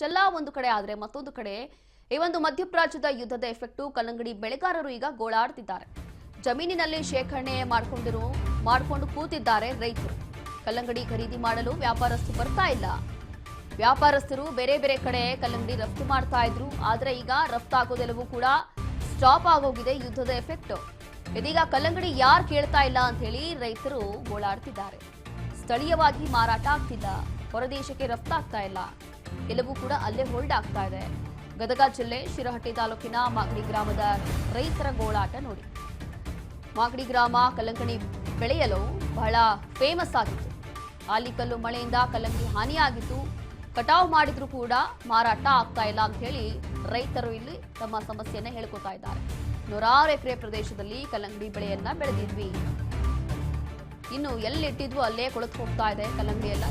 ಇಷ್ಟೆಲ್ಲ ಒಂದು ಕಡೆ ಆದ್ರೆ ಮತ್ತೊಂದು ಕಡೆ ಈ ಒಂದು ಮಧ್ಯಪ್ರಾಚ್ಯದ ಯುದ್ಧದ ಎಫೆಕ್ಟು ಕಲ್ಲಂಗಡಿ ಬೆಳೆಗಾರರು ಈಗ ಗೋಳಾಡ್ತಿದ್ದಾರೆ. ಜಮೀನಿನಲ್ಲಿ ಶೇಖರಣೆ ಮಾಡಿಕೊಂಡು ಕೂತಿದ್ದಾರೆ ರೈತರು. ಕಲ್ಲಂಗಡಿ ಖರೀದಿ ಮಾಡಲು ವ್ಯಾಪಾರಸ್ಥರು ಬರ್ತಾ ಇಲ್ಲ. ವ್ಯಾಪಾರಸ್ಥರು ಬೇರೆ ಬೇರೆ ಕಡೆ ಕಲ್ಲಂಗಡಿ ರಫ್ತು ಮಾಡ್ತಾ ಇದ್ರು. ಆದ್ರೆ ಈಗ ರಫ್ತಾಗೋದೆಲ್ಲವೂ ಕೂಡ ಸ್ಟಾಪ್ ಆಗೋಗಿದೆ ಯುದ್ಧದ ಎಫೆಕ್ಟ್. ಇದೀಗ ಕಲ್ಲಂಗಡಿ ಯಾರು ಕೇಳ್ತಾ ಇಲ್ಲ ಅಂತ ಹೇಳಿ ರೈತರು ಗೋಳಾಡ್ತಿದ್ದಾರೆ. ಸ್ಥಳೀಯವಾಗಿ ಮಾರಾಟ ಆಗ್ತಿಲ್ಲ, ಹೊರದೇಶಕ್ಕೆ ರಫ್ತಾಗ್ತಾ ಇಲ್ಲ, ಎಲ್ಲವೂ ಕೂಡ ಅಲ್ಲೇ ಹೋಲ್ಡ್ ಆಗ್ತಾ ಇದೆ. ಗದಗ ಜಿಲ್ಲೆ ಶಿರಹಟ್ಟಿ ತಾಲೂಕಿನ ಮಾಗಡಿ ಗ್ರಾಮದ ರೈತರ ಗೋಳಾಟ ನೋಡಿ. ಮಾಗಡಿ ಗ್ರಾಮ ಕಲ್ಲಂಗಡಿ ಬೆಳೆಯಲು ಬಹಳ ಫೇಮಸ್ ಆಗಿತ್ತು. ಆಲಿಕಲ್ಲು ಮಳೆಯಿಂದ ಕಲ್ಲಂಗಡಿ ಹಾನಿಯಾಗಿತ್ತು. ಕಟಾವು ಮಾಡಿದ್ರು ಕೂಡ ಮಾರಾಟ ಆಗ್ತಾ ಇಲ್ಲ ಅಂತ ಹೇಳಿ ರೈತರು ಇಲ್ಲಿ ತಮ್ಮ ಸಮಸ್ಯೆಯನ್ನ ಹೇಳ್ಕೊತಾ ಇದ್ದಾರೆ. 100 ಎಕರೆ ಪ್ರದೇಶದಲ್ಲಿ ಕಲ್ಲಂಗಡಿ ಬೆಳೆಯನ್ನ ಬೆಳೆದಿದ್ವಿ, ಇನ್ನು ಎಲ್ಲಿಟ್ಟಿದ್ವು ಅಲ್ಲೇ ಕೊಳೆತು ಹೋಗ್ತಾ ಇದೆ ಕಲ್ಲಂಗಡಿ ಎಲ್ಲ.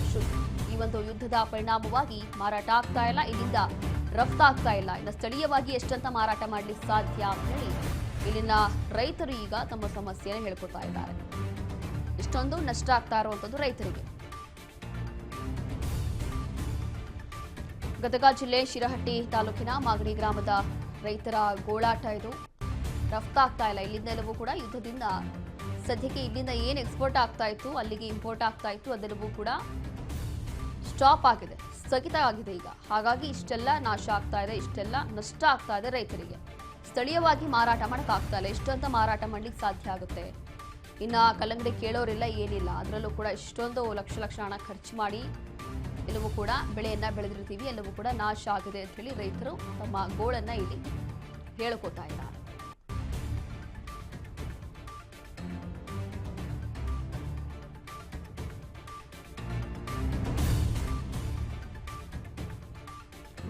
ಈ ಒಂದು ಯುದ್ಧದ ಪರಿಣಾಮವಾಗಿ ಮಾರಾಟ ಆಗ್ತಾ ಇಲ್ಲ, ಇಲ್ಲಿಂದ ರಫ್ತಾಗ್ತಾ ಇಲ್ಲ. ಇನ್ನು ಸ್ಥಳೀಯವಾಗಿ ಎಷ್ಟಂತ ಮಾರಾಟ ಮಾಡ್ಲಿಕ್ಕೆ ಸಾಧ್ಯ ಅಂತ ಹೇಳಿ ಇಲ್ಲಿನ ರೈತರು ಈಗ ತಮ್ಮ ಸಮಸ್ಯೆಯನ್ನು ಹೇಳ್ಕೊತಾ ಇದ್ದಾರೆ. ಇಷ್ಟೊಂದು ನಷ್ಟ ಆಗ್ತಾ ಇರುವಂತದ್ದು ರೈತರಿಗೆ. ಗದಗ ಜಿಲ್ಲೆ ಶಿರಹಟ್ಟಿ ತಾಲೂಕಿನ ಮಾಗಡಿ ಗ್ರಾಮದ ರೈತರ ಗೋಳಾಟ ಇದು. ರಫ್ತಾಗ್ತಾ ಇಲ್ಲ, ಇಲ್ಲಿಂದ ಎಲ್ಲವೂ ಕೂಡ ಯುದ್ಧದಿಂದ ಸದ್ಯಕ್ಕೆ ಇಲ್ಲಿಂದ ಏನು ಎಕ್ಸ್ಪೋರ್ಟ್ ಆಗ್ತಾ ಇತ್ತು ಅಲ್ಲಿಗೆ ಇಂಪೋರ್ಟ್ ಆಗ್ತಾ ಇತ್ತು ಅದೆಲ್ಲವೂ ಕೂಡ ಸ್ಟಾಪ್ ಆಗಿದೆ, ಸ್ಥಗಿತ ಆಗಿದೆ ಈಗ. ಹಾಗಾಗಿ ಇಷ್ಟೆಲ್ಲ ನಾಶ ಆಗ್ತಾ ಇದೆ, ಇಷ್ಟೆಲ್ಲ ನಷ್ಟ ಆಗ್ತಾ ಇದೆ ರೈತರಿಗೆ. ಸ್ಥಳೀಯವಾಗಿ ಮಾರಾಟ ಮಾಡಕ್ ಆಗ್ತಾ ಇಲ್ಲ. ಎಷ್ಟಂತ ಮಾರಾಟ ಮಾಡ್ಲಿಕ್ಕೆ ಸಾಧ್ಯ ಆಗುತ್ತೆ? ಇನ್ನ ಕಲ್ಲಂಗಡಿ ಕೇಳೋರಿಲ್ಲ, ಏನಿಲ್ಲ. ಅದರಲ್ಲೂ ಕೂಡ ಇಷ್ಟೊಂದು ಲಕ್ಷ ಹಣ ಖರ್ಚು ಮಾಡಿ ಎಲ್ಲವೂ ಕೂಡ ಬೆಳೆಯನ್ನ ಬೆಳೆದಿರ್ತೀವಿ, ಎಲ್ಲವೂ ಕೂಡ ನಾಶ ಆಗಿದೆ ಅಂತ ಹೇಳಿ ರೈತರು ತಮ್ಮ ಗೋಳನ್ನ ಇಲ್ಲಿ ಹೇಳ್ಕೊತಾ ಇದ್ದಾರೆ.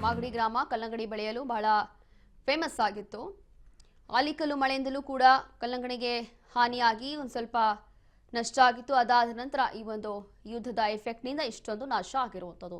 ಮಾಗಡಿ ಗ್ರಾಮ ಕಲ್ಲಂಗಡಿ ಬೆಳೆಯಲು ಬಹಳ ಫೇಮಸ್ ಆಗಿತ್ತು. ಆಲಿಕಲ್ಲು ಮಳೆಯಿಂದಲೂ ಕೂಡ ಕಲ್ಲಂಗಡಿಗೆ ಹಾನಿಯಾಗಿ ಒಂದು ಸ್ವಲ್ಪ ನಷ್ಟ ಆಗಿತ್ತು. ಅದಾದ ನಂತರ ಈ ಒಂದು ಯುದ್ಧದ ಎಫೆಕ್ಟ್ನಿಂದ ಇಷ್ಟೊಂದು ನಾಶ ಆಗಿರುವಂಥದ್ದು.